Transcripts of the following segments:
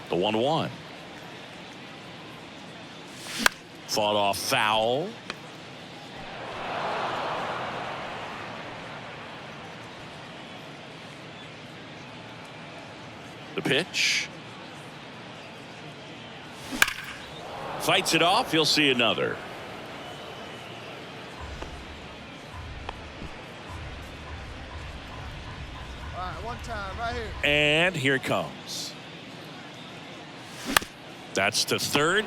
The 1-1. Fought off foul. The pitch. Fights it off. He'll see another. All right, one time right here. And here it comes. That's to third.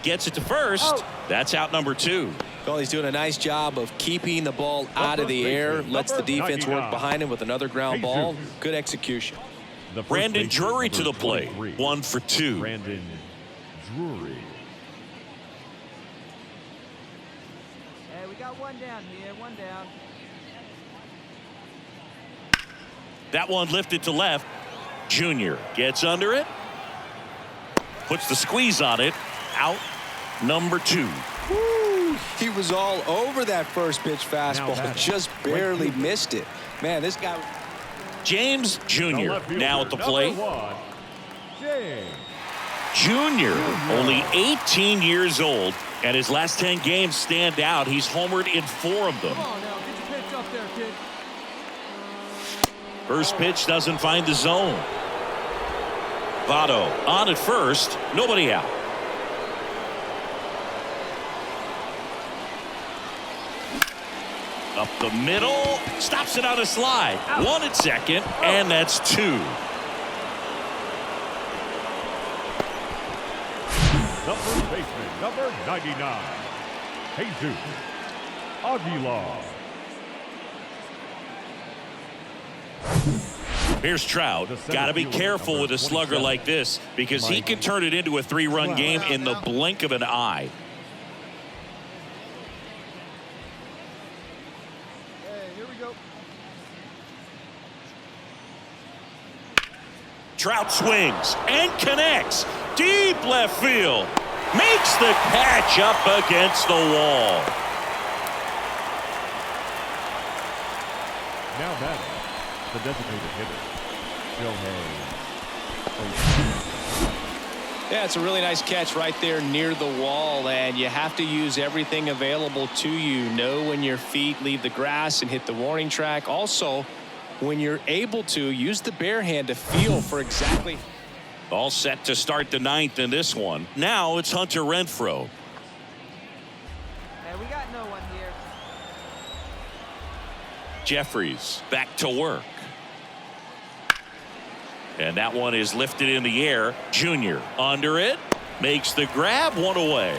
Gets it to first. Oh. That's out number 2. Well, he's doing a nice job of keeping the ball out of the air. Lets the defense work behind him with another ground ball. Good execution. Brandon Drury to the plate. 1 for 2. Brandon Drury. Hey, we got one down here. One down. That one lifted to left. Junior gets under it. Puts the squeeze on it. Out number 2. Woo, he was all over that first pitch fastball. Just barely missed it. Man, this guy. James Junior now at the plate. James. Junior, only 18 years old, and his last 10 games stand out. He's homered in 4 of them. Come on now, get your pitch up there, kid. First pitch doesn't find the zone. Votto on at first, nobody out. Up the middle, stops it on a slide. 1 at second, and that's 2. The first baseman, number 99, Jesus Aguilar. Here's Trout. Got to be careful with a slugger like this because he can turn it into a 3-run game in the blink of an eye. Hey, here we go. Trout swings and connects. Deep left field. Makes the catch up against the wall. Now batting, the designated hitter, Shohei. Yeah, it's a really nice catch right there near the wall, and you have to use everything available to you. Know when your feet leave the grass and hit the warning track. Also, when you're able to, use the bare hand to feel for exactly. All set to start the 9th in this one. Now it's Hunter Renfroe. Hey, we got no one here. Jeffries back to work. And that one is lifted in the air. Junior under it. Makes the grab. 1 away.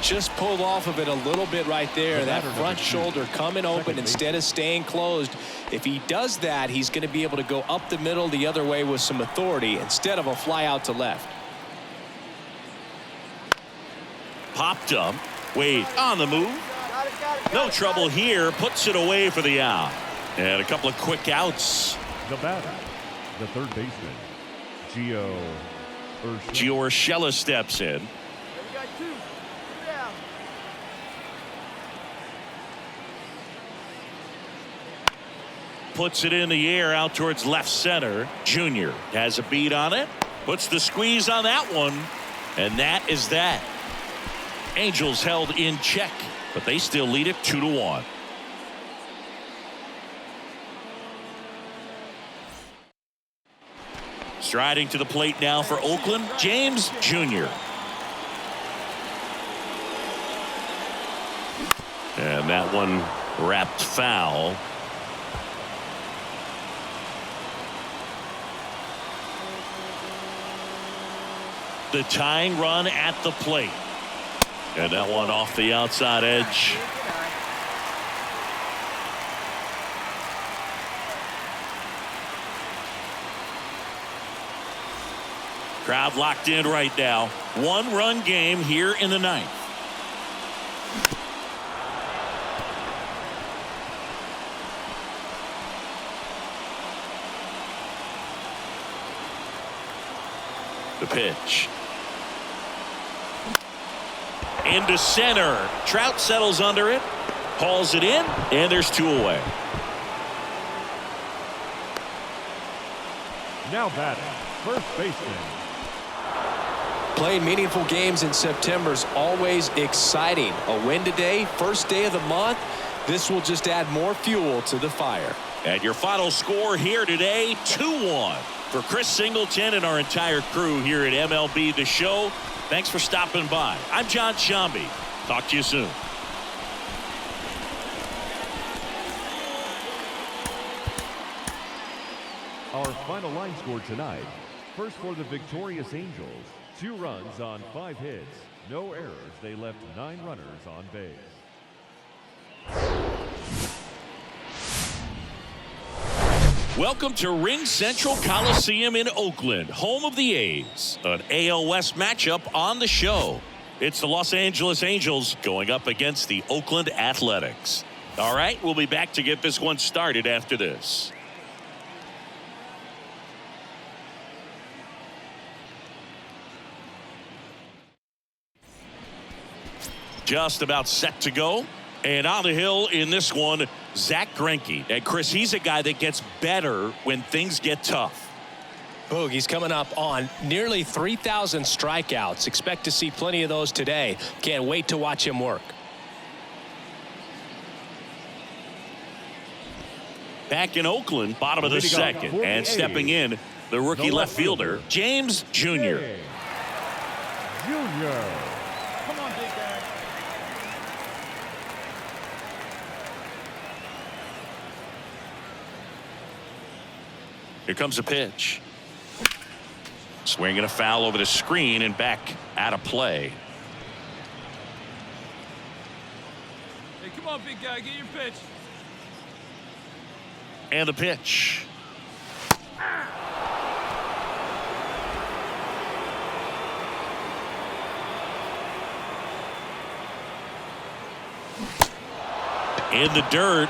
Just pulled off of it a little bit right there. That front shoulder coming open instead of staying closed. If he does that, he's going to be able to go up the middle the other way with some authority instead of a fly out to left. Popped up. Wade on the move. No trouble here. Puts it away for the out. And a couple of quick outs. The batter, the third baseman, Gio Urshela steps in. Hey, we got 2. 2 down. Puts it in the air out towards left center. Junior has a beat on it. Puts the squeeze on that one. And that is that. Angels held in check, but they still lead it 2-1. Striding to the plate now for Oakland, James Jr. And that one wrapped foul. The tying run at the plate. And that one off the outside edge. Crowd locked in right now. 1-run game here in the 9th. The pitch. Into center. Trout settles under it. Hauls it in. And there's 2 away. Now batting, first baseman. Playing meaningful games in September is always exciting. A win today, first day of the month. This will just add more fuel to the fire. And your final score here today, 2-1. For Chris Singleton and our entire crew here at MLB The Show, thanks for stopping by. I'm John Shambi. Talk to you soon. Our final line score tonight. First for the victorious Angels. 2 runs on 5 hits. No errors. They left 9 runners on base. Welcome to Ring Central Coliseum in Oakland, home of the A's. An AL West matchup on the show. It's the Los Angeles Angels going up against the Oakland Athletics. All right, we'll be back to get this one started after this. Just about set to go. And on the hill in this one, Zack Greinke. And Chris, he's a guy that gets better when things get tough. Boog, he's coming up on nearly 3,000 strikeouts. Expect to see plenty of those today. Can't wait to watch him work. Back in Oakland, bottom of the second. And stepping in, the rookie left fielder, James Jr. Junior. Come on, big guy. Here comes a pitch. Swinging a foul over the screen and back out of play. Hey, come on, big guy. Get your pitch. And the pitch. In the dirt.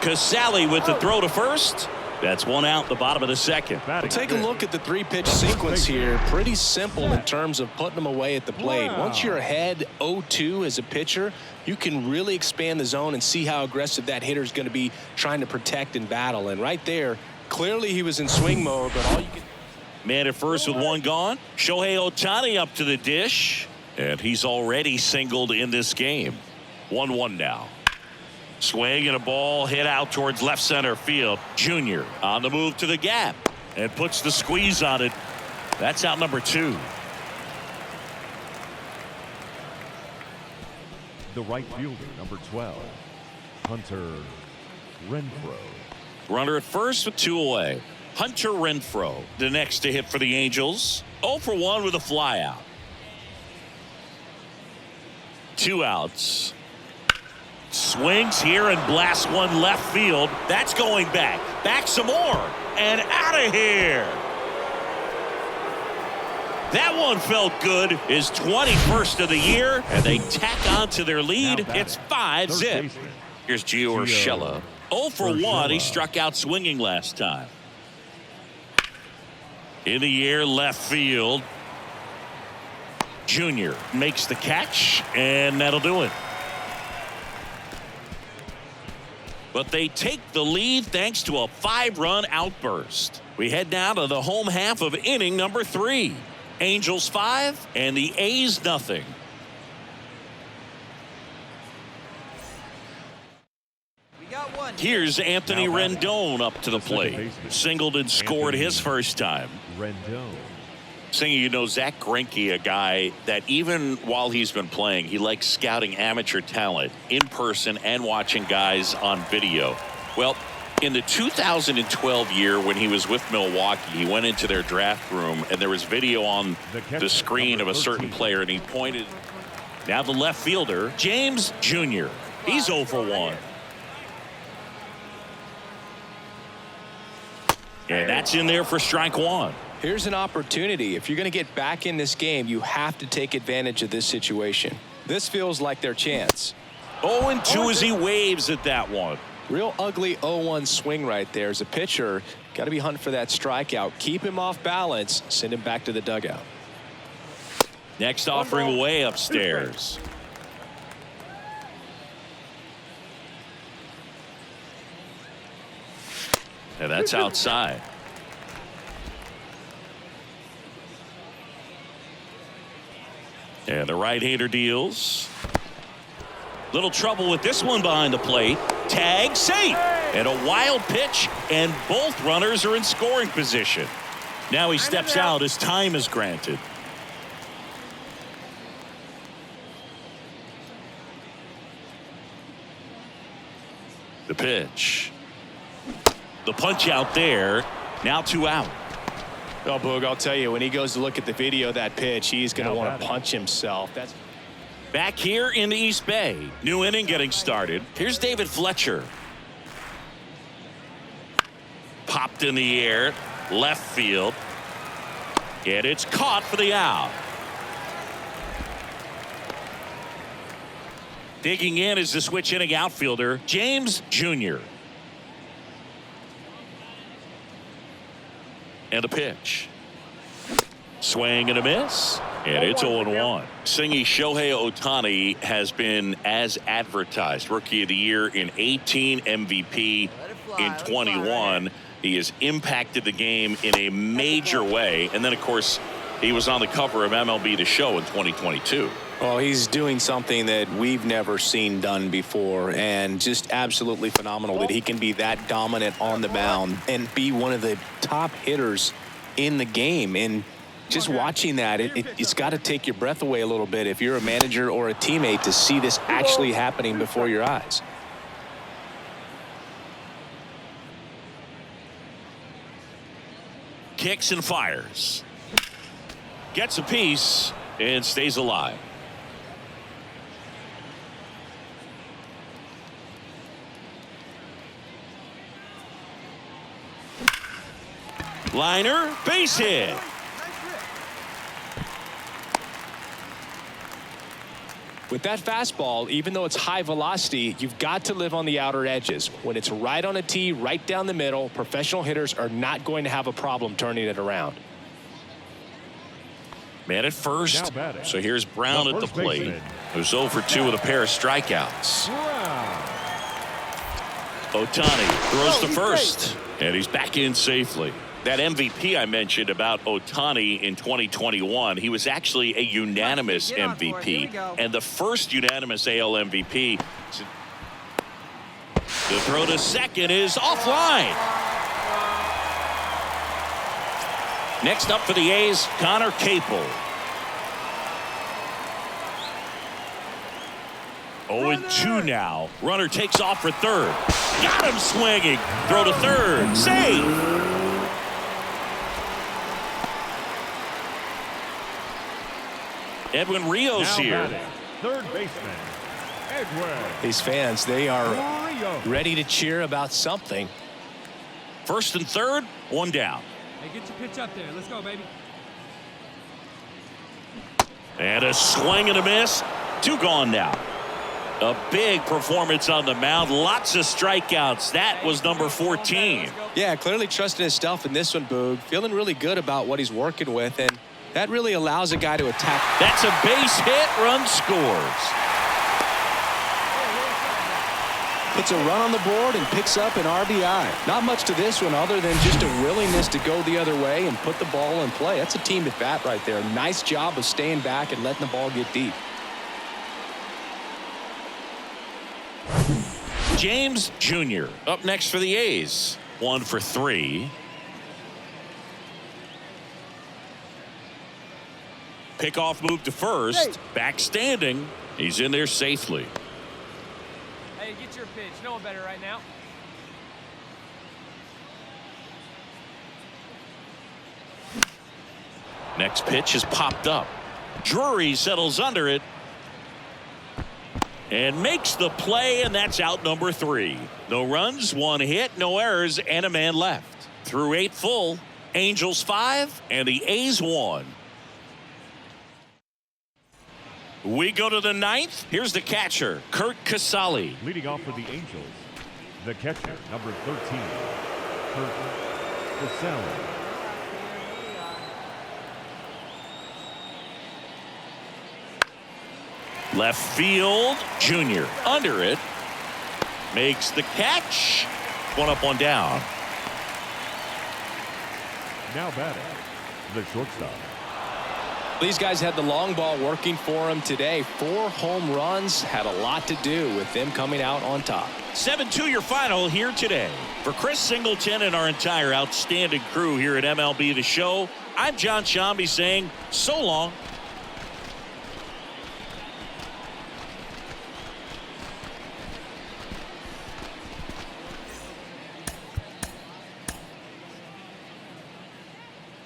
Casale with the throw to first. That's one out, the bottom of the second. Well, take a look at the 3-pitch sequence here. Pretty simple in terms of putting them away at the plate. Once you're ahead 0-2 as a pitcher, you can really expand the zone and see how aggressive that hitter is going to be trying to protect and battle. And right there, clearly he was in swing mode, but all you can... Man at first with one gone. Shohei Ohtani up to the dish. And he's already singled in this game. 1-1 now. Swing and a ball hit out towards left center field. Jr. on the move to the gap and puts the squeeze on it. That's out number 2. The right fielder, number 12, Hunter Renfroe. Runner at first with 2 away. Hunter Renfroe, the next to hit for the Angels. 0 for 1 with a flyout. 2 outs. Swings here and blasts one left field. That's going back. Back some more. And out of here. That one felt good. His 21st of the year. And they tack on to their lead. It's 5-zip. Here's Gio Urshela. 0 for 1. He struck out swinging last time. In the air, left field. Jr. makes the catch. And that'll do it. But they take the lead thanks to a 5-run outburst. We head now to the home half of inning number 3. Angels 5 and the A's nothing. We got one. Here's Anthony Rendon up to the plate. Singled and scored his first time. Rendon. Singing, you know, Zack Greinke, a guy that even while he's been playing, he likes scouting amateur talent in person and watching guys on video. Well, in the 2012 year when he was with Milwaukee, he went into their draft room and there was video on the screen of a certain player and he pointed. Now the left fielder, James Jr. He's 0 for 1. And that's in there for strike 1. Here's an opportunity. If you're going to get back in this game, you have to take advantage of this situation. This feels like their chance. 0-2 as he waves at that one. Real ugly 0-1 swing right there. As a pitcher, got to be hunting for that strikeout. Keep him off balance. Send him back to the dugout. Next offering way upstairs. And that's outside. And the right-hander deals. Little trouble with this one behind the plate. Tag, safe. And a wild pitch, and both runners are in scoring position. Now he steps out as time is granted. The pitch. The punch out there. Now 2 out. Oh, Boog, I'll tell you, when he goes to look at the video of that pitch, he's going to want to punch himself. That's back here in the East Bay. New inning getting started. Here's David Fletcher. Popped in the air. Left field. And it's caught for the out. Digging in is the switch inning outfielder, James Jr. And a pitch. Swing and a miss. And it's 0-1. Singy Shohei Ohtani has been as advertised. Rookie of the Year in 18, MVP in 21. He has impacted the game in a major way. And then, of course, he was on the cover of MLB The Show in 2022. Well, he's doing something that we've never seen done before, and just absolutely phenomenal that he can be that dominant on the mound and be one of the top hitters in the game. And just watching that, it's got to take your breath away a little bit if you're a manager or a teammate to see this actually happening before your eyes. Kicks and fires. Gets a piece and stays alive. Liner, base hit. With that fastball, even though it's high velocity, you've got to live on the outer edges. When it's right on a tee, right down the middle, professional hitters are not going to have a problem turning it around. Man at first. So here's Brown at the plate, who's 0 for 2 with a pair of strikeouts. Ohtani throws to first, and he's back in safely. That MVP I mentioned about Ohtani in 2021, he was actually a unanimous MVP, and the first unanimous AL MVP. The throw to second is offline. Next up for the A's, Connor Capel. 0-2 now. Runner takes off for third. Got him swinging. Throw to third. Save. Edwin Rios here. Third baseman, Edwin. These fans, they are ready to cheer about something. First and third, one down. Hey, get your pitch up there. Let's go, baby. And a swing and a miss. 2 gone now. A big performance on the mound. Lots of strikeouts. That was number 14. Yeah, clearly trusting his stuff in this one, Boog. Feeling really good about what he's working with, and that really allows a guy to attack. That's a base hit. Run scores. Puts a run on the board and picks up an RBI. Not much to this one other than just a willingness to go the other way and put the ball in play. That's a team at bat right there. Nice job of staying back and letting the ball get deep. James Jr. up next for the A's. 1 for 3. Pickoff move to first. Back standing. He's in there safely. Hey, get your pitch. No one better right now. Next pitch is popped up. Drury settles under it and makes the play, and that's out number 3. No runs, 1 hit, no errors, and a man left. Through 8 full. Angels 5 and the A's 1. We go to the 9th. Here's the catcher, Kurt Casale. Leading off for the Angels, the catcher, number 13, Kurt Casale. Left field, Jr. under it. Makes the catch. 1 up, 1 down. Now batting, the shortstop, These guys had the long ball working for them today. 4 home runs had a lot to do with them coming out on top. 7-2 your final here today. For Chris Singleton and our entire outstanding crew here at MLB The Show, I'm John Shambi saying so long.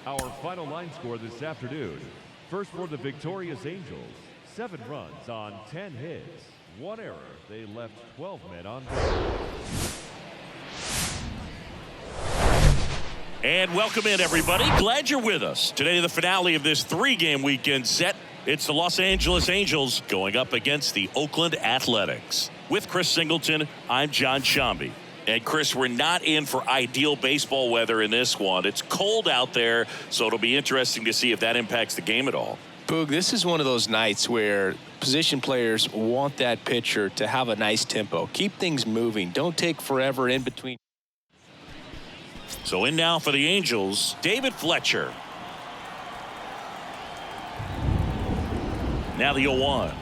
Our final line score this afternoon. First for the victorious Angels, 7 runs on 10 hits. 1 error. They left 12 men on base. And welcome in, everybody. Glad you're with us. Today, the finale of this 3-game weekend set. It's the Los Angeles Angels going up against the Oakland Athletics. With Chris Singleton, I'm John Shambi. And Chris, we're not in for ideal baseball weather in this one. It's cold out there, so it'll be interesting to see if that impacts the game at all. Boog, this is one of those nights where position players want that pitcher to have a nice tempo. Keep things moving. Don't take forever in between. So in now for the Angels, David Fletcher. Now the 0-1.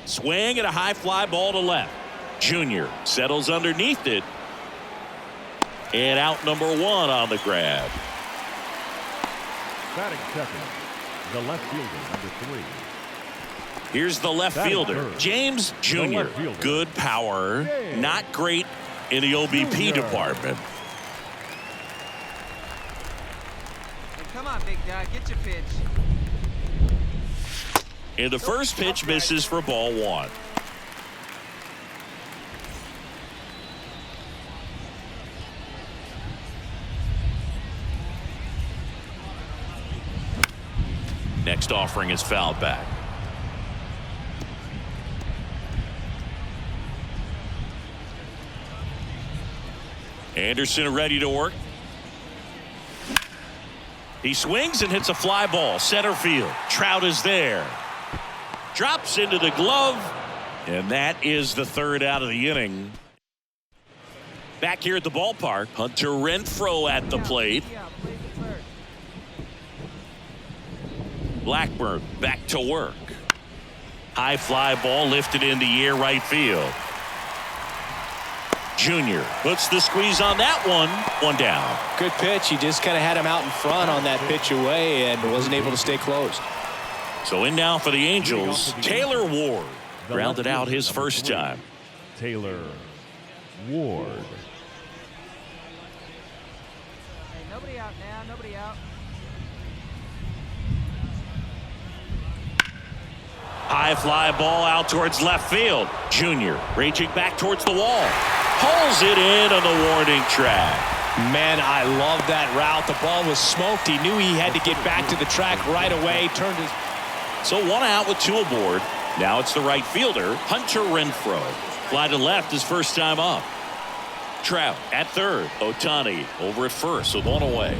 Swing and a high fly ball to left. Junior settles underneath it. And out number 1 on the grab. Batting second, the left fielder, number 3. Here's the left fielder, James Jr. Good power, not great in the OBP department. Hey, come on, big guy, get your pitch. And the first pitch misses for ball 1. Next offering is fouled back. Anderson ready to work. He swings and hits a fly ball center field. Trout is there. Drops into the glove. And that is the 3rd out of the inning. Back here at the ballpark, Hunter Renfroe at the plate. Blackburn back to work. High fly ball lifted in the air right field. Junior puts the squeeze on that one. 1 down. Good pitch. He just kind of had him out in front on that pitch away and wasn't able to stay closed. So in now for the Angels, Taylor Ward. Grounded out his first time. Taylor Ward. Hey, nobody out now, nobody out. High fly ball out towards left field. Junior reaching back towards the wall. Pulls it in on the warning track. Man, I love that route. The ball was smoked. He knew he had to get back to the track right away. Turned his. So 1 out with 2 aboard. Now it's the right fielder, Hunter Renfroe. Fly to left his first time up. Trout at 3rd. Ohtani over at 1st with 1 away.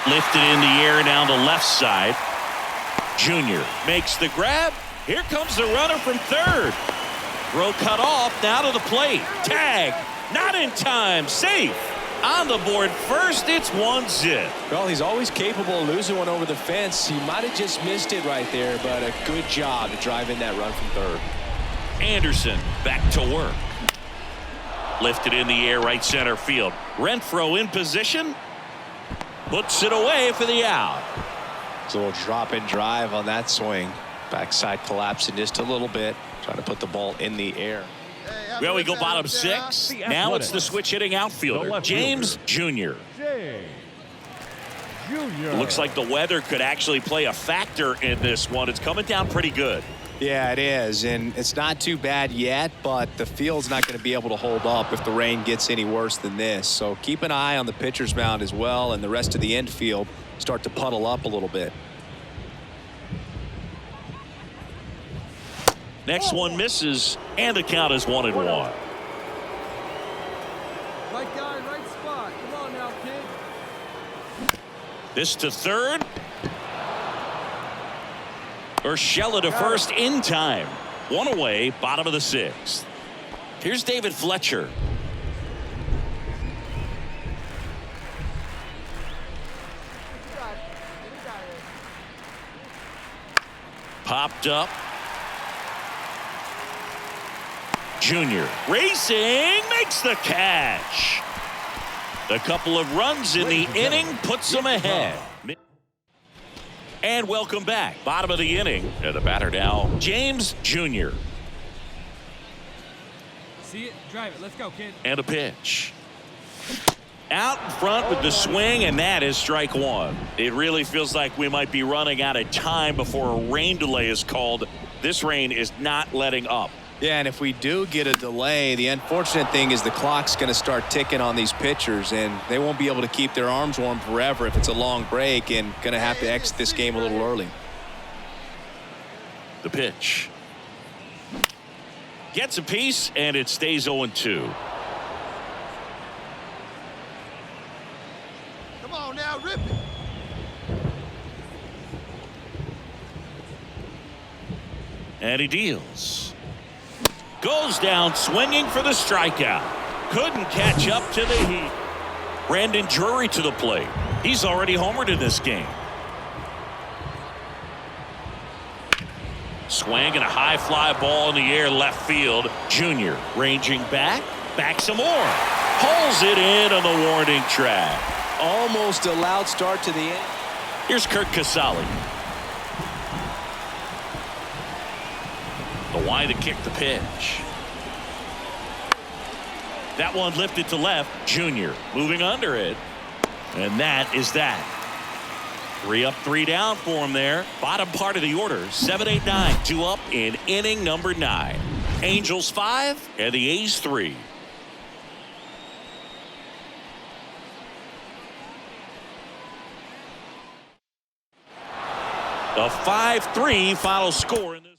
Lifted in the air down the left side. Junior makes the grab. Here comes the runner from 3rd. Throw cut off. Now to the plate. Tag. Not in time. Safe. On the board first. It's 1-0. Well, he's always capable of losing one over the fence. He might have just missed it right there, but a good job to drive in that run from 3rd. Anderson back to work. Lifted in the air right center field. Renfroe in position. Puts it away for the out. It's a little drop and drive on that swing. Backside collapsing just a little bit. Trying to put the ball in the air. Well, we go bottom 6. Now it's the switch hitting outfielder, James Jr. Looks like the weather could actually play a factor in this one. It's coming down pretty good. Yeah, it is, and it's not too bad yet, but the field's not going to be able to hold up if the rain gets any worse than this. So keep an eye on the pitcher's mound as well, and the rest of the infield start to puddle up a little bit. Next one misses, and the count is 1-1. Right guy, right spot. Come on now, kid. This to 3rd. Urshela to 1st in time. 1 away, bottom of the 6th. Here's David Fletcher. Popped up. Junior racing, makes the catch. A couple of runs in the inning puts them ahead. And welcome back. Bottom of the inning. And the batter now, James Jr. See it? Drive it. Let's go, kid. And a pitch. Out in front with the swing, and that is strike one. It really feels like we might be running out of time before a rain delay is called. This rain is not letting up. Yeah, and if we do get a delay, the unfortunate thing is the clock's going to start ticking on these pitchers, and they won't be able to keep their arms warm forever if it's a long break, and going to have to exit this game a little early. The pitch. Gets a piece, and it stays 0-2. Come on now, rip it. And he deals. Goes down swinging for the strikeout. Couldn't catch up to the heat. Brandon Drury to the plate. He's already homered in this game. Swing and a high fly ball in the air left field. Junior ranging back. Back some more. Pulls it in on the warning track. Almost a loud start to the end. Here's Kurt Casale. The wide to kick the pitch. That one lifted to left. Junior moving under it. And that is that. 3 up, 3 down for him there. Bottom part of the order. 7, 8, 9. 2 up in inning number 9. Angels 5 and the A's 3. A 5-3 final score in this.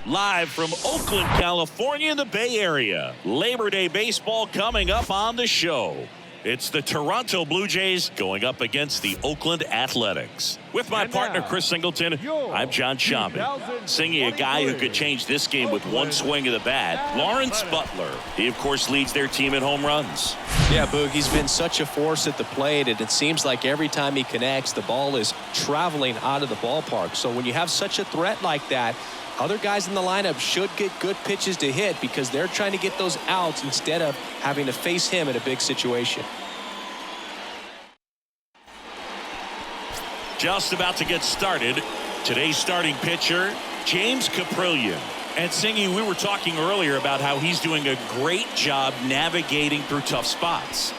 Live from Oakland, California, in the Bay Area. Labor Day baseball coming up on the show. It's the Toronto Blue Jays going up against the Oakland Athletics. With my partner, Chris Singleton, I'm John Schaman. Singing a guy who could change this game with one swing of the bat, Lawrence Butler. He, of course, leads their team in home runs. Yeah, Boog, he's been such a force at the plate, and it seems like every time he connects, the ball is traveling out of the ballpark. So when you have such a threat like that, other guys in the lineup should get good pitches to hit because they're trying to get those outs instead of having to face him in a big situation. Just about to get started. Today's starting pitcher, James Caprillion. And Singy, we were talking earlier about how he's doing a great job navigating through tough spots.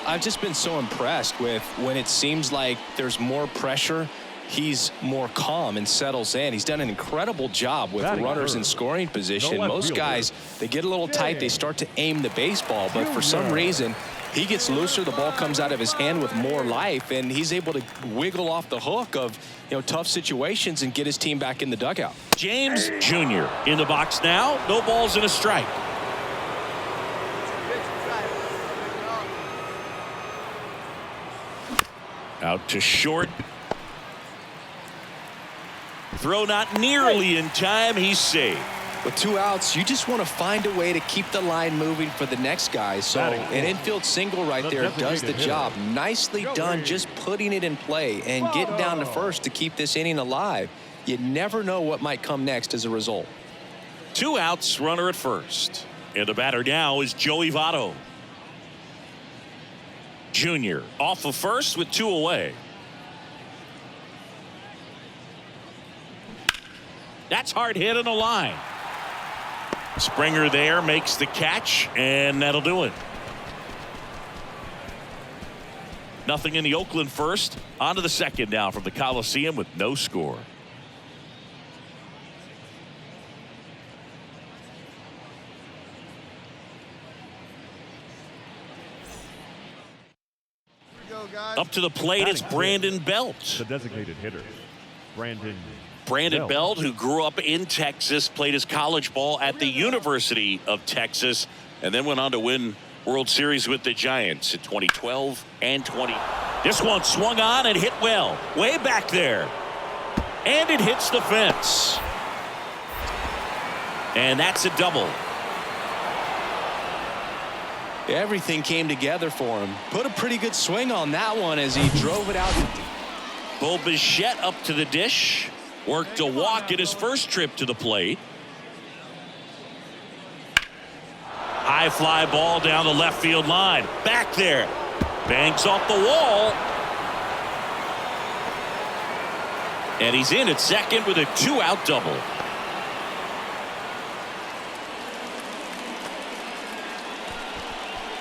I've just been so impressed with when it seems like there's more pressure, he's more calm and settles in. He's done an incredible job with runners in scoring position. Most guys, they get a little tight, they start to aim the baseball, but for some reason, he gets looser, the ball comes out of his hand with more life, and he's able to wiggle off the hook of tough situations and get his team back in the dugout. James Jr. in the box now. No balls and a strike. Out to short. Throw not nearly in time. He's safe. With 2 outs, you just want to find a way to keep the line moving for the next guy. So an infield single right there does the job. Nicely done, just putting it in play and getting down to first to keep this inning alive. You never know what might come next as a result. 2 outs, runner at first. And the batter now is Joey Votto. Junior off of first with 2 away. That's hard hit on the line. Springer there makes the catch, and that'll do it. Nothing in the Oakland first. On to the second now from the Coliseum with no score. Up to the plate is Brandon Belt. The designated hitter, Brandon Belt, who grew up in Texas, played his college ball at the University of Texas, and then went on to win World Series with the Giants in 2012 and 20. This one swung on and hit well, way back there. And it hits the fence. And that's a double. Everything came together for him. Put a pretty good swing on that one as he drove it out. Bo Bichette up to the dish. Worked a walk in his first trip to the plate. High fly ball down the left field line. Back there. Bangs off the wall. And he's in at second with a 2-out double.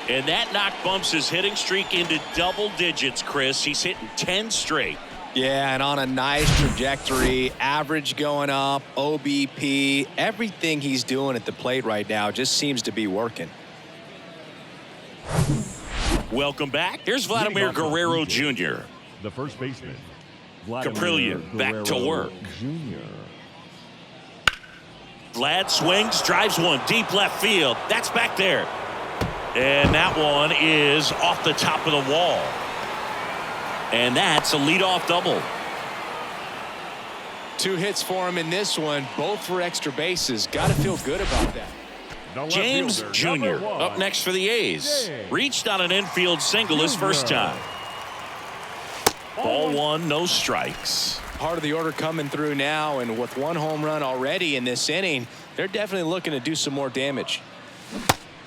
And that knock bumps his hitting streak into double digits, Chris. He's hitting 10 straight. Yeah, and on a nice trajectory, average going up, OBP, everything he's doing at the plate right now just seems to be working. Welcome back. Here's Vladimir Guerrero Jr. The first baseman, Caprillion back to work. Jr. Vlad swings, drives one deep left field. That's back there. And that one is off the top of the wall. And that's a leadoff double. 2 hits for him in this one, both for extra bases. Got to feel good about that. James Jr. up next for the A's. Reached on an infield single his first time. Ball 1, no strikes. Part of the order coming through now, and with 1 home run already in this inning, they're definitely looking to do some more damage.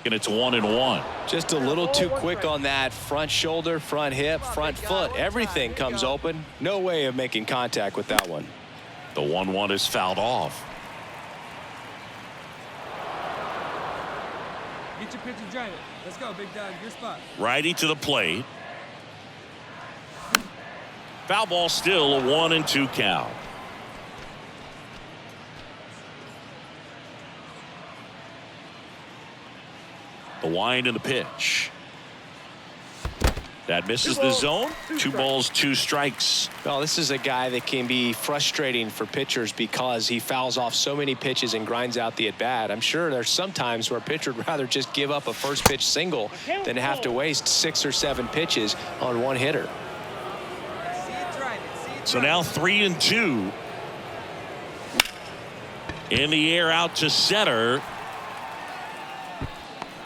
And it's 1-1. Just a little too quick on that front shoulder, front hip, front foot. Everything comes open. No way of making contact with that one. The 1-1 is fouled off. Get your pitch and drive it. Let's go, big dog. Your spot. Righty to the plate. Foul ball, still a 1-2 count. The wind and the pitch. That misses the zone. 2 balls, 2 strikes. Well, this is a guy that can be frustrating for pitchers because he fouls off so many pitches and grinds out the at-bat. I'm sure there's some times where a pitcher would rather just give up a first pitch single than have to waste 6 or 7 pitches on one hitter. See it drive it. See it So drive now it. 3-2. In the air out to center.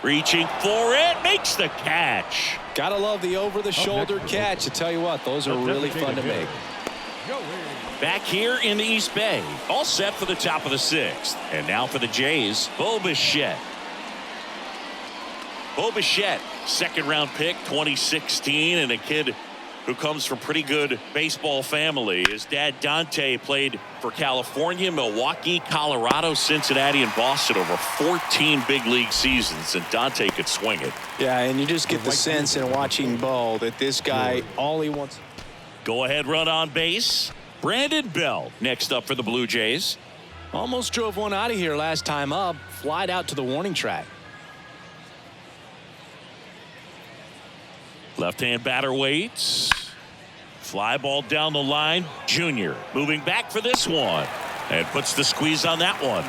Reaching for it, makes the catch. Gotta love the over-the-shoulder catch. I tell you what, those are really fun to make. Back here in the East Bay, all set for the top of the 6th. And now for the Jays, Bo Bichette. Bo Bichette, 2nd-round pick, 2016, and a kid who comes from pretty good baseball family. His dad, Dante, played for California, Milwaukee, Colorado, Cincinnati, and Boston over 14 big league seasons, and Dante could swing it. Yeah, and you just get the sense in watching Bo that this guy, all he wants. Go ahead run on base. Brandon Belt next up for the Blue Jays. Almost drove one out of here last time up, flied out to the warning track. Left-hand batter waits. Fly ball down the line. Junior moving back for this one. And puts the squeeze on that one.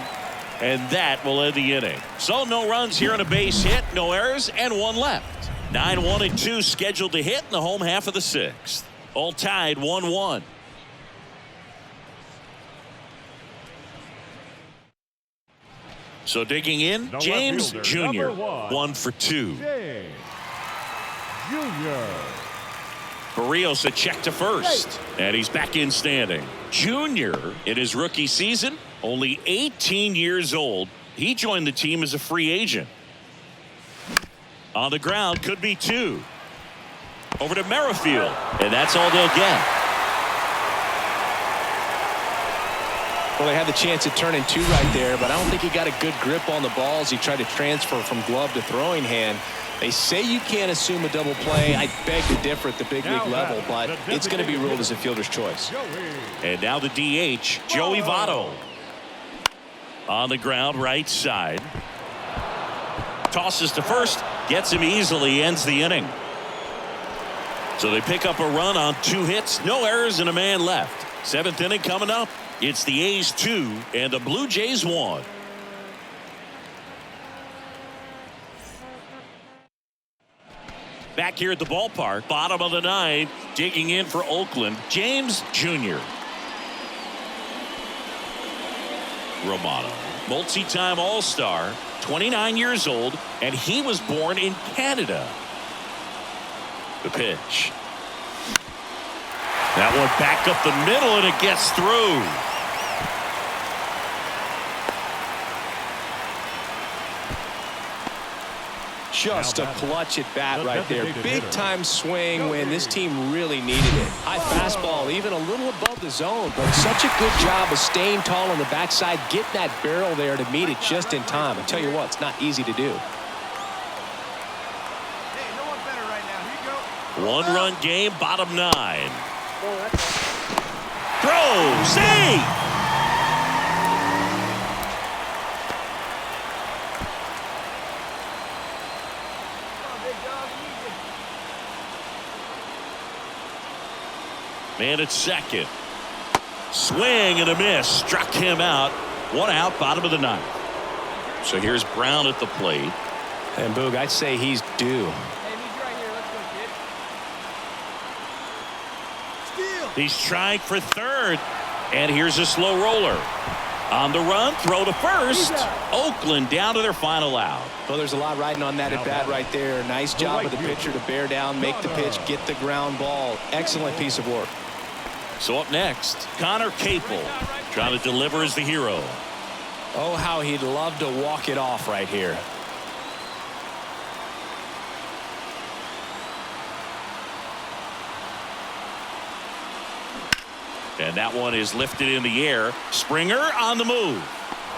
And that will end the inning. So no runs here on a base hit. No errors and 1 left. 9-1-2 scheduled to hit in the home half of the 6th. All tied 1-1. So digging in, The James left fielder, Jr. number 1 for 2. James Jr. Barrios a check to first, and he's back in standing. Junior in his rookie season, only 18 years old. He joined the team as a free agent. On the ground, could be 2. Over to Merrifield, and that's all they'll get. Well, they had the chance at turning 2 right there, but I don't think he got a good grip on the ball as he tried to transfer from glove to throwing hand. They say you can't assume a double play. I beg to differ at the big league level, but it's going to be ruled as a fielder's choice. And now the DH, Joey Votto. On the ground, right side. Tosses to first, gets him easily, ends the inning. So they pick up a run on 2 hits, no errors, and a man left. 7th inning coming up. It's the A's 2 and the Blue Jays 1. Back here at the ballpark, bottom of the 9th, digging in for Oakland, James Jr. Romano, multi-time All-Star, 29 years old, and he was born in Canada. The pitch. That one back up the middle, and it gets through. Just a clutch at bat right there. Big time swing when this team really needed it. High fastball, even a little above the zone, but such a good job of staying tall on the backside, getting that barrel there to meet it just in time. I tell you what, it's not easy to do. Hey, no one better right now. Here you go. 1-run game, bottom 9. Throw, see. Man at second. Swing and a miss. Struck him out. 1 out, bottom of the 9th. So here's Brown at the plate. And Boog, I'd say he's due. Hey, meet you right here. Let's go, kid. Steal. He's trying for third. And here's a slow roller. On the run, throw to first. Oakland down to their final out. Well, there's a lot riding on that at bat right there. Nice job of the pitcher to bear down, make the pitch, get the ground ball. Excellent piece of work. So up next, Connor Capel trying to deliver as the hero. Oh, how he'd love to walk it off right here. And that one is lifted in the air. Springer on the move.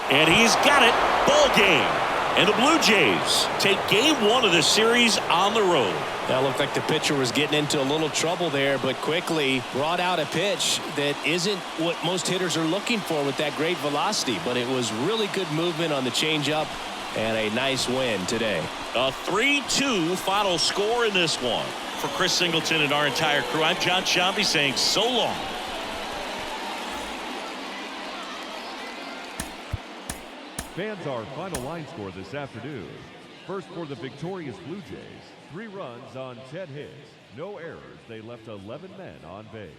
And he's got it. Ball game. And the Blue Jays take game 1 of the series on the road. That looked like the pitcher was getting into a little trouble there, but quickly brought out a pitch that isn't what most hitters are looking for with that great velocity. But it was really good movement on the changeup and a nice win today. A 3-2 final score in this one. For Chris Singleton and our entire crew, I'm John Shambi saying so long. Fans, our final line score this afternoon. First for the victorious Blue Jays, 3 runs on 10 hits, no errors. They left 11 men on base.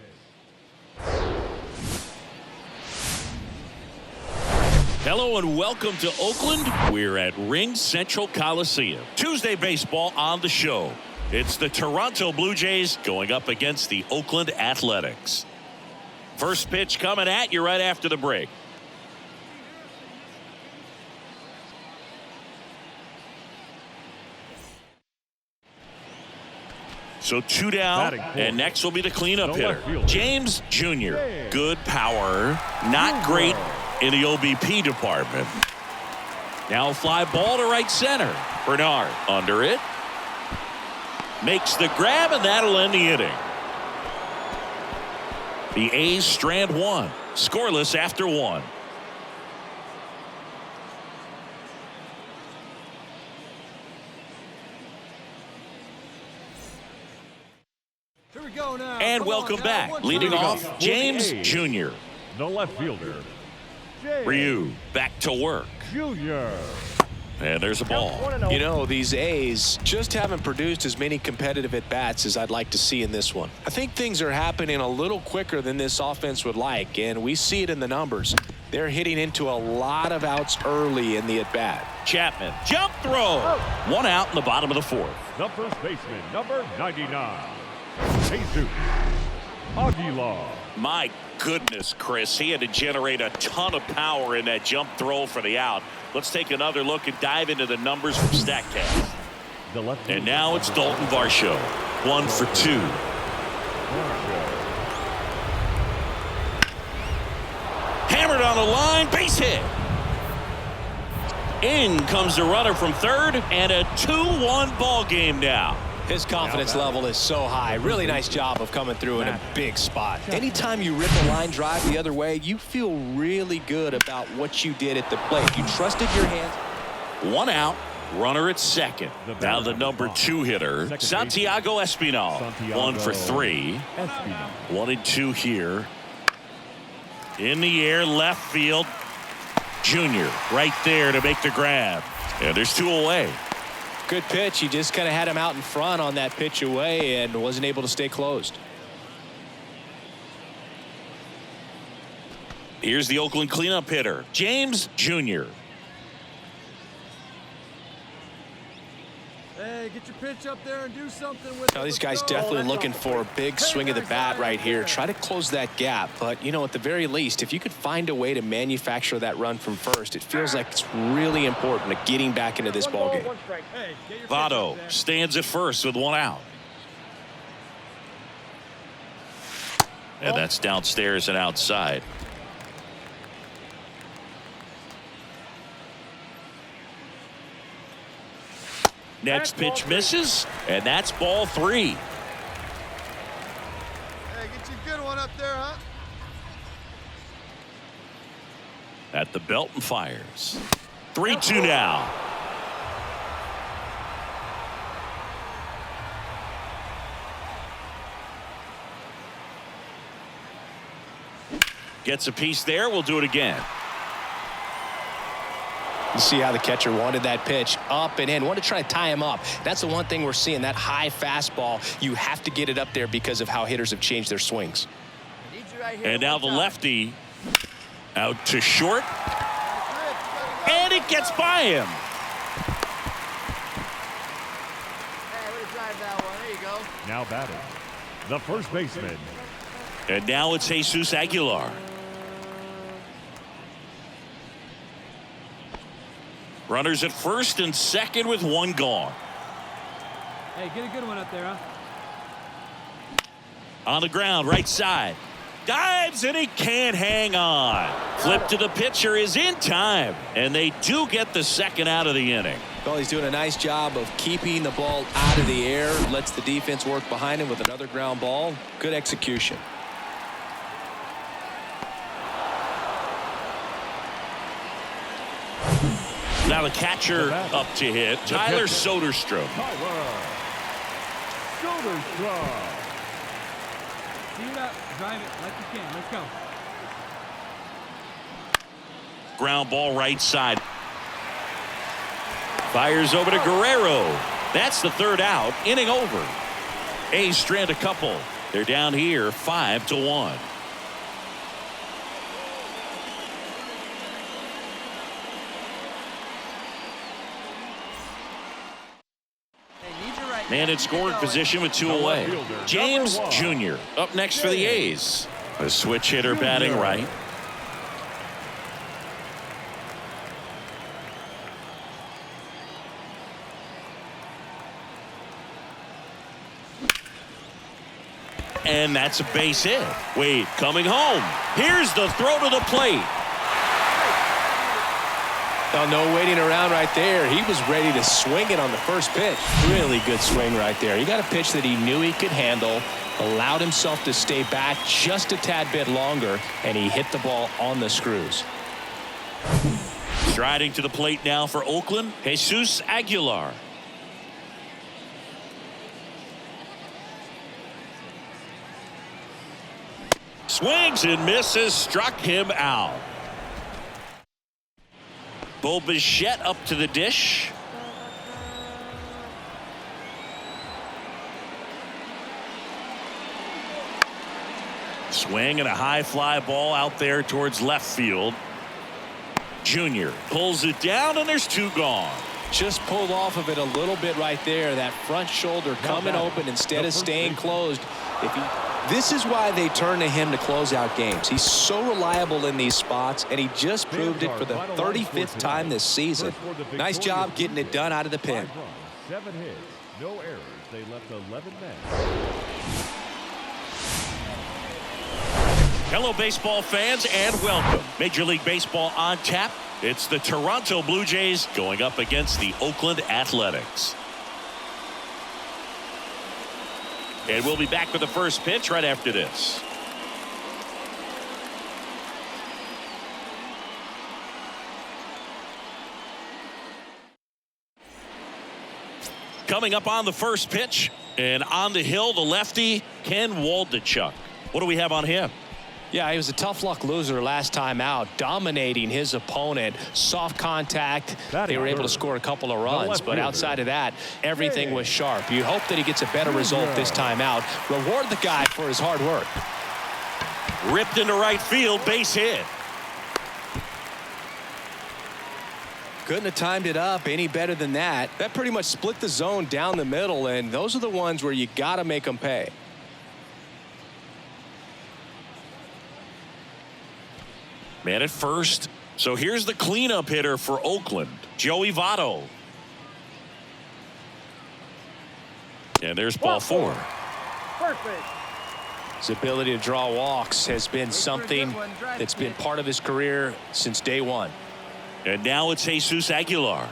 Hello and welcome to Oakland. We're at Ring Central Coliseum. Tuesday baseball on the show. It's the Toronto Blue Jays going up against the Oakland Athletics. First pitch coming at you right after the break. So 2 down, and next will be the cleanup hitter, James Jr. Good power, not great in the OBP department. Now a fly ball to right center. Bernard under it. Makes the grab, and that'll end the inning. The A's strand 1, scoreless after 1. Here we go now. And welcome back. Leading off, James Jr. The left fielder, Ryu back to work. Junior. And there's a ball. You know, these A's just haven't produced as many competitive at-bats as I'd like to see in this one. I think things are happening a little quicker than this offense would like, and we see it in the numbers. They're hitting into a lot of outs early in the at-bat. Chapman, jump throw. 1 out in the bottom of the 4th. The first baseman, number 99, Jesus Aguilar. My goodness, Chris, he had to generate a ton of power in that jump throw for the out. Let's take another look and dive into the numbers from StatCast. And now it's Dalton Varsho. 1 for 2. Hammered on the line. Base hit. In comes the runner from third, and a 2-1 ball game now. His confidence level is so high. Really nice job of coming through in a big spot. Anytime you rip a line drive the other way, you feel really good about what you did at the plate. You trusted your hands. 1 out. Runner at second. Now the number 2 hitter, Santiago Espinal. 1 for 3. 1 and 2 here. In the air, left field. Junior right there to make the grab. And there's 2 away. Good pitch. He just kind of had him out in front on that pitch away and wasn't able to stay closed. Here's the Oakland cleanup hitter, James Jr. Hey, get your pitch up there and do something with it. Now, these guys definitely looking for a big swing of the bat right here. Try to close that gap. But, you know, at the very least, if you could find a way to manufacture that run from first, it feels like it's really important to getting back into this ballgame. Votto stands at first with 1 out. And that's downstairs and outside. Next pitch misses, and that's ball 3. Hey, get you a good one up there, huh? At the belt and fires. 3-2 now. Gets a piece there. We'll do it again. You see how the catcher wanted that pitch up and in. Wanted to try to tie him up. That's the one thing we're seeing, that high fastball. You have to get it up there because of how hitters have changed their swings. And now the lefty out to short. And it gets by him. Hey, way to drive that one. There you go. Now batting, the first baseman. And now it's Jesus Aguilar. Runners at first and second with 1 gone. Hey, get a good one up there, huh? On the ground, right side. Dives, and he can't hang on. Flip to the pitcher is in time. And they do get the second out of the inning. Well, he's doing a nice job of keeping the ball out of the air. Lets the defense work behind him with another ground ball. Good execution. Now the catcher up to hit, Tyler Soderstrom. Soderstrom. See it up. Drive it like you can. Let's go. Ground ball right side. Fires over to Guerrero. That's the 3rd out. Inning over. A's strand a couple. They're down here 5-1. Man in scoring position with 2 away. James Jr. up next for the A's. A switch hitter batting right. And that's a base hit. Wade coming home. Here's the throw to the plate. Oh, no waiting around right there. He was ready to swing it on the first pitch. Really good swing right there. He got a pitch that he knew he could handle, allowed himself to stay back just a tad bit longer, and he hit the ball on the screws. Striding to the plate now for Oakland, Jesus Aguilar. Swings and misses, struck him out. Bo Bichette up to the dish. Swing and a high fly ball out there towards left field. Junior pulls it down, and there's 2 gone. Just pulled off of it a little bit right there. That front shoulder coming open instead of staying closed. This is why they turn to him to close out games. He's so reliable in these spots, and he just proved it for the 35th time this season. Nice job getting it done out of the pen. 7 hits, no errors. They left 11 men. Hello, baseball fans, and welcome. Major League Baseball on tap. It's the Toronto Blue Jays going up against the Oakland Athletics. And we'll be back with the first pitch right after this. Coming up on the first pitch, and on the hill, the lefty, Ken Waldichuk. What do we have on him? Yeah, he was a tough luck loser last time out, dominating his opponent. Soft contact. They were able to score a couple of runs, but outside of that, everything was sharp. You hope that he gets a better result this time out. Reward the guy for his hard work. Ripped into right field, base hit. Couldn't have timed it up any better than that. That pretty much split the zone down the middle, and those are the ones where you got to make them pay. Man at first. So here's the cleanup hitter for Oakland, Joey Votto. And there's ball four. Perfect. His ability to draw walks has been something that's been part of his career since day one. And now it's Jesus Aguilar.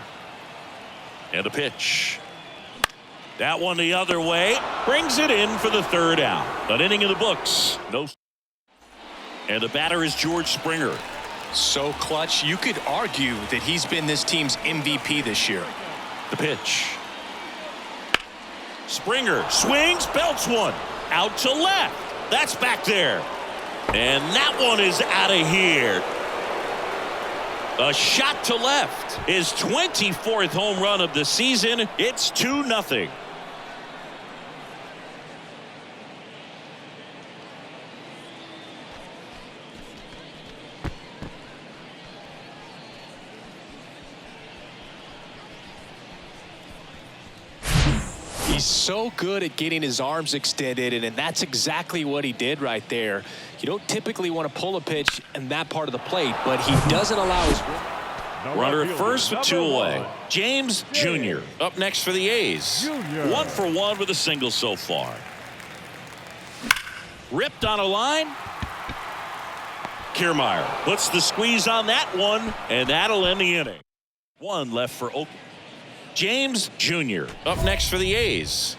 And the pitch. That one the other way. Brings it in for the third out. An inning in the books. No. And the batter is George Springer. So clutch, you could argue that he's been this team's MVP this year. The pitch. Springer swings, belts one. Out to left. That's back there. And that one is out of here. A shot to left. His 24th home run of the season. It's 2-0. He's so good at getting his arms extended, and that's exactly what he did right there. You don't typically want to pull a pitch in that part of the plate, but he doesn't allow his... Runner at first with two away. James Jr. up next for the A's. 1 for 1 with a single so far. Ripped on a line. Kiermaier puts the squeeze on that one, and that'll end the inning. 1 left for Oakland. James Jr. up next for the A's.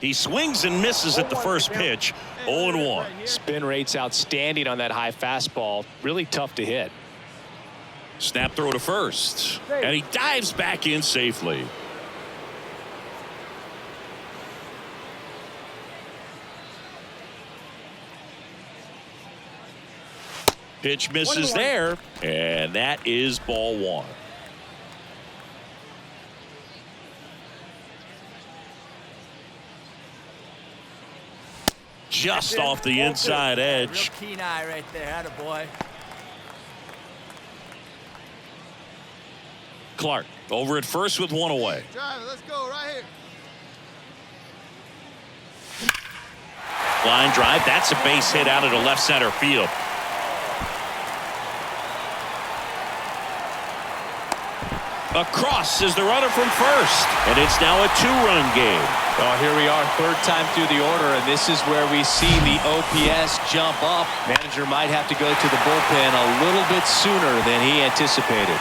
He swings and misses at the first pitch. 0-1. Spin rate's outstanding on that high fastball. Really tough to hit. Snap throw to first. And he dives back in safely. Pitch misses there, and that is ball 1. Just off the inside edge. Real keen eye right there, attaboy. Clark over at first with 1 away. Drive it, let's go right here. Line drive. That's a base hit out of the left center field. Across is the runner from first, and it's now a 2-run game. Well, here we are, third time through the order, and this is where we see the OPS jump up. Manager might have to go to the bullpen a little bit sooner than he anticipated.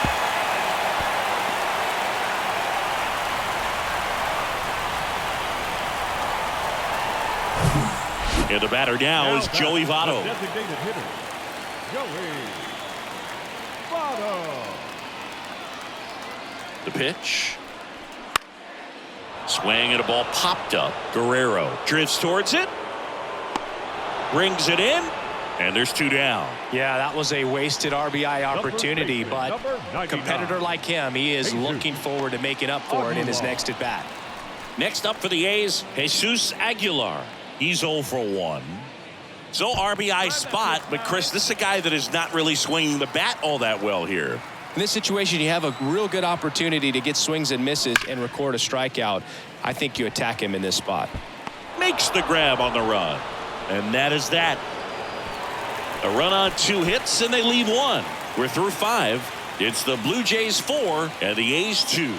And the batter now is Joey Votto. Designated hitter, Joey Votto. The pitch. Swing and a ball popped up. Guerrero drifts towards it. Brings it in. And there's 2 down. Yeah, that was a wasted RBI opportunity, but a competitor like him, he is looking forward to making up for it in his next at bat. Next up for the A's, Jesus Aguilar. He's 0 for 1. So RBI spot, but Chris, this is a guy that is not really swinging the bat all that well here. In this situation, you have a real good opportunity to get swings and misses and record a strikeout. I think you attack him in this spot. Makes the grab on the run. And that is that. A run on 2 hits, and they leave 1. We're through 5. It's the Blue Jays 4 and the A's 2.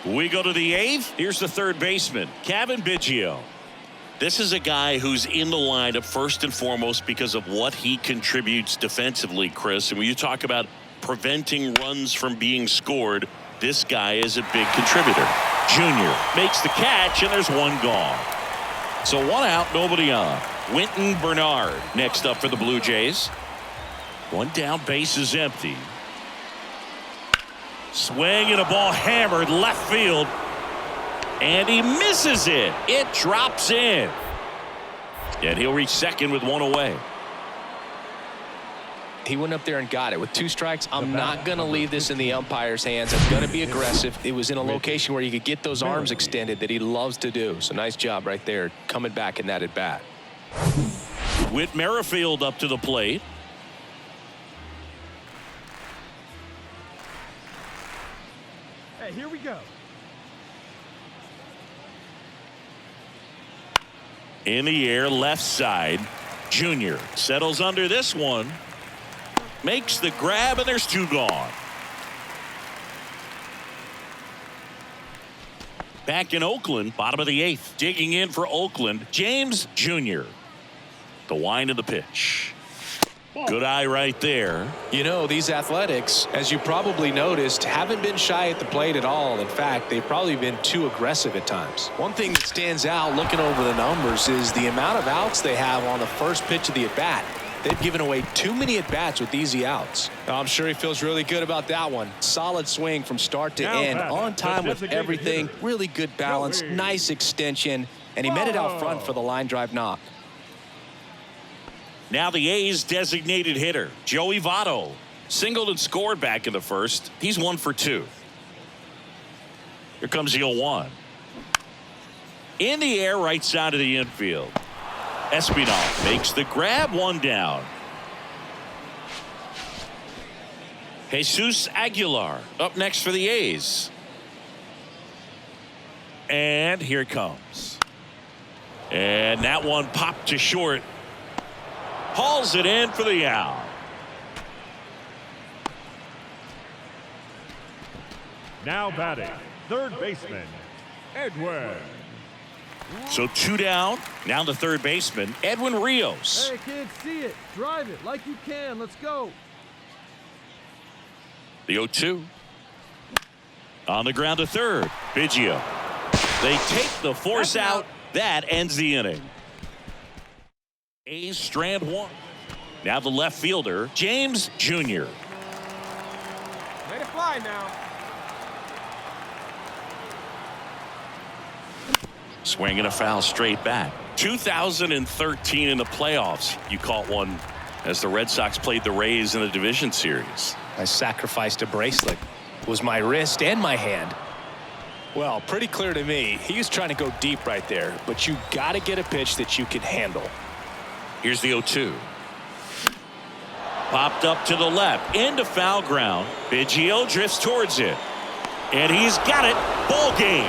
We go to the 8th. Here's the third baseman, Cavan Biggio. This is a guy who's in the lineup first and foremost because of what he contributes defensively, Chris. And when you talk about preventing runs from being scored, this guy is a big contributor. Junior makes the catch, and there's one gone. So one out, nobody on. Winton Bernard next up for the Blue Jays. One down, base is empty. Swing and a ball hammered left field. And he misses it. It drops in. And he'll reach second with one away. He went up there and got it with 2 strikes. I'm not going to leave this in the umpire's hands. I'm going to be aggressive. It was in a location where you could get those arms extended that he loves to do. So nice job right there coming back in that at bat. Whit Merrifield up to the plate. Hey, here we go. In the air, left side. Junior settles under this one. Makes the grab, and there's 2 gone. Back in Oakland, bottom of the 8th. Digging in for Oakland, James Jr. The wind of the pitch. Good eye right there. You know, these Athletics, as you probably noticed, haven't been shy at the plate at all. In fact, they've probably been too aggressive at times. One thing that stands out looking over the numbers is the amount of outs they have on the first pitch of the at-bat. They've given away too many at-bats with easy outs. I'm sure he feels really good about that one. Solid swing from start to end, on time with everything. Really good balance, nice extension, and he met it out front for the line drive knock. Now the A's designated hitter, Joey Votto. Singled and scored back in the first. He's 1 for 2. Here comes the 0-1. In the air, right side of the infield. Espinal makes the grab, 1 down. Jesus Aguilar up next for the A's. And here it comes. And that one popped to short. Hauls it in for the out. Now batting, third baseman, Edwin. So 2 down. Now the third baseman, Edwin Rios. Hey, kids, see it. Drive it like you can. Let's go. The 0-2. On the ground to third. Biggio. They take the force out. That ends the inning. A's strand 1. Now the left fielder, James Jr. Let it fly now. Swinging a foul straight back. 2013 in the playoffs. You caught one as the Red Sox played the Rays in the division series. I sacrificed a bracelet. It was my wrist and my hand. Well, pretty clear to me. He was trying to go deep right there, but you got to get a pitch that you can handle. Here's the 0-2. Popped up to the left into foul ground. Biggio drifts towards it, and he's got it. Ball game.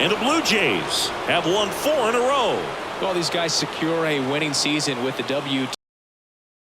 And the Blue Jays have won 4 in a row. Well, these guys secure a winning season with the W.